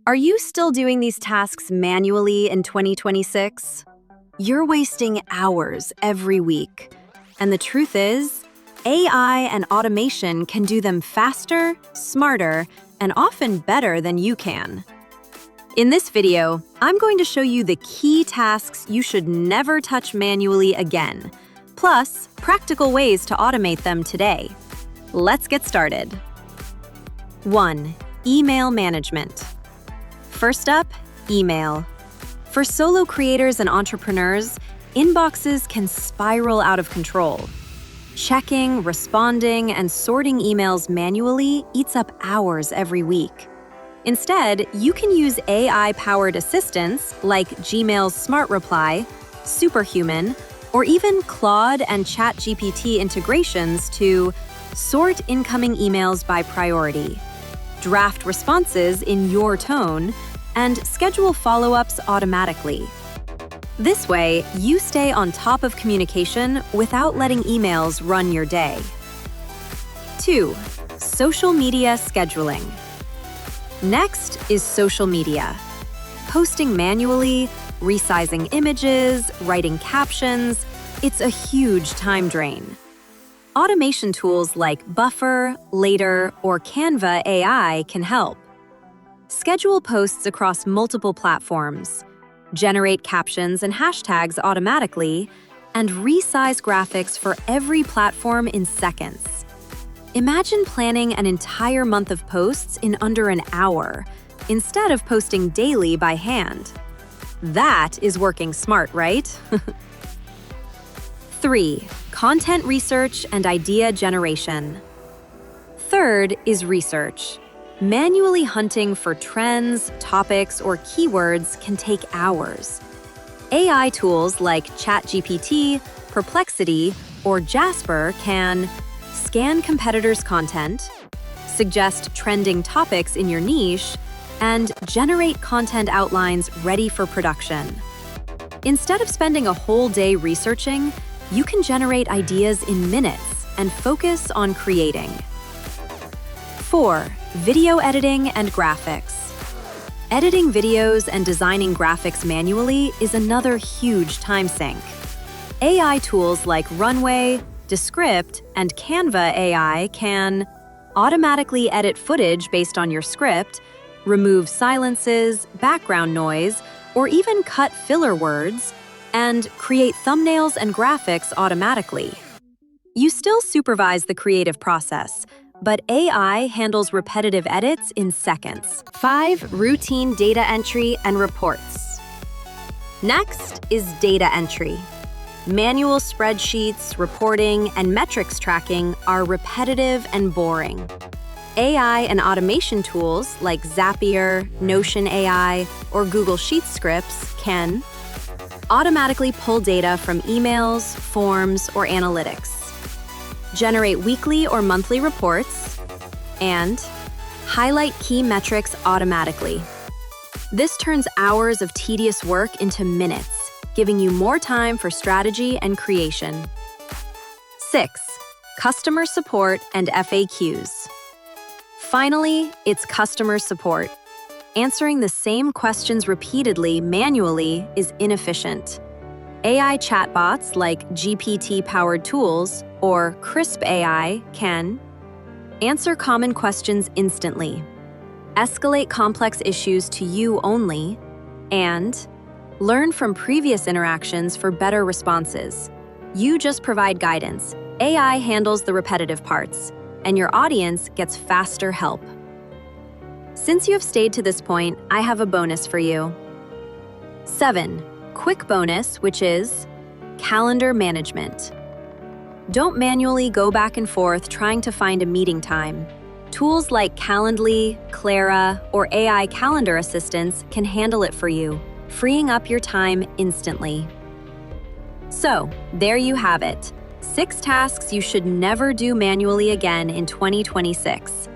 Are you still doing these tasks manually in 2026? You're wasting hours every week. And the truth is, AI and automation can do them faster, smarter, and often better than you can. In this video, I'm going to show you the key tasks you should never touch manually again, plus practical ways to automate them today. Let's get started. 1. Email management. First up, email. For solo creators and entrepreneurs, inboxes can spiral out of control. Checking, responding, and sorting emails manually eats up hours every week. Instead, you can use AI-powered assistants like Gmail's Smart Reply, Superhuman, or even Claude and ChatGPT integrations to sort incoming emails by priority, draft responses in your tone, and schedule follow-ups automatically. This way, you stay on top of communication without letting emails run your day. 2. Social media scheduling. Next is social media. Posting manually, resizing images, writing captions, it's a huge time drain. Automation tools like Buffer, Later, or Canva AI can help. Schedule posts across multiple platforms, generate captions and hashtags automatically, and resize graphics for every platform in seconds. Imagine planning an entire month of posts in under an hour, instead of posting daily by hand. That is working smart, right? 3. Content research and idea generation. Third is research. Manually hunting for trends, topics, or keywords can take hours. AI tools like ChatGPT, Perplexity, or Jasper can scan competitors' content, suggest trending topics in your niche, and generate content outlines ready for production. Instead of spending a whole day researching, you can generate ideas in minutes and focus on creating. 4. Video editing and graphics. Editing videos and designing graphics manually is another huge time sink. AI tools like Runway Descript and Canva AI can automatically edit footage based on your script, remove silences, background noise, or even cut filler words, and create thumbnails and graphics automatically. You still supervise the creative process, but AI handles repetitive edits in seconds. 5. Routine data entry and reports. Next is data entry. Manual spreadsheets, reporting, and metrics tracking are repetitive and boring. AI and automation tools like Zapier, Notion AI, or Google Sheets scripts can automatically pull data from emails, forms, or analytics, generate weekly or monthly reports, and highlight key metrics automatically. This turns hours of tedious work into minutes, giving you more time for strategy and creation. 6. Customer support and FAQs. Finally, it's customer support. Answering the same questions repeatedly manually is inefficient. AI chatbots like GPT-powered tools or Crisp AI can answer common questions instantly, escalate complex issues to you only, and learn from previous interactions for better responses. You just provide guidance. AI handles the repetitive parts, and your audience gets faster help. Since you have stayed to this point, I have a bonus for you. 7. Quick bonus, which is calendar management. Don't manually go back and forth trying to find a meeting time. Tools like Calendly, Clara, or AI calendar assistants can handle it for you, freeing up your time instantly. So, there you have it. 6 tasks you should never do manually again in 2026.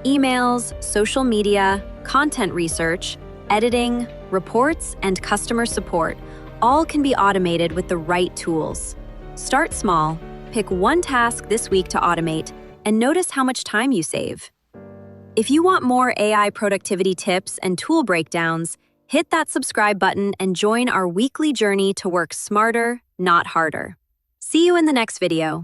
Emails, social media, content research, editing, reports, and customer support all can be automated with the right tools. Start small, pick one task this week to automate, and notice how much time you save. If you want more AI productivity tips and tool breakdowns, hit that subscribe button and join our weekly journey to work smarter, not harder. See you in the next video.